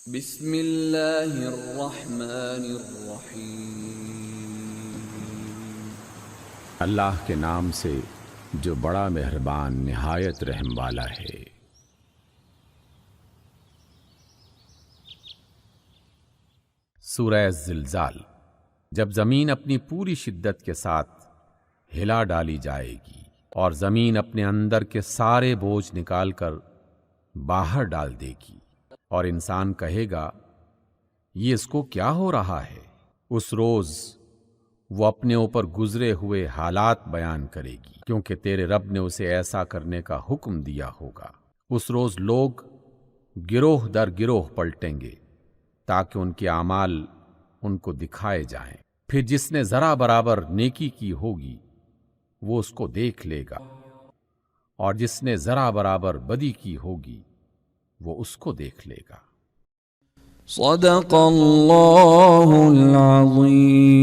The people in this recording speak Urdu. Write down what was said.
بسم اللہ الرحمن الرحیم۔ اللہ کے نام سے جو بڑا مہربان نہایت رحم والا ہے۔ سورہ زلزال۔ جب زمین اپنی پوری شدت کے ساتھ ہلا ڈالی جائے گی اور زمین اپنے اندر کے سارے بوجھ نکال کر باہر ڈال دے گی اور انسان کہے گا یہ اس کو کیا ہو رہا ہے، اس روز وہ اپنے اوپر گزرے ہوئے حالات بیان کرے گی، کیونکہ تیرے رب نے اسے ایسا کرنے کا حکم دیا ہوگا۔ اس روز لوگ گروہ در گروہ پلٹیں گے تاکہ ان کے اعمال ان کو دکھائے جائیں، پھر جس نے ذرا برابر نیکی کی ہوگی وہ اس کو دیکھ لے گا، اور جس نے ذرا برابر بدی کی ہوگی وہ اس کو دیکھ لے گا۔ صدق اللہ العظیم۔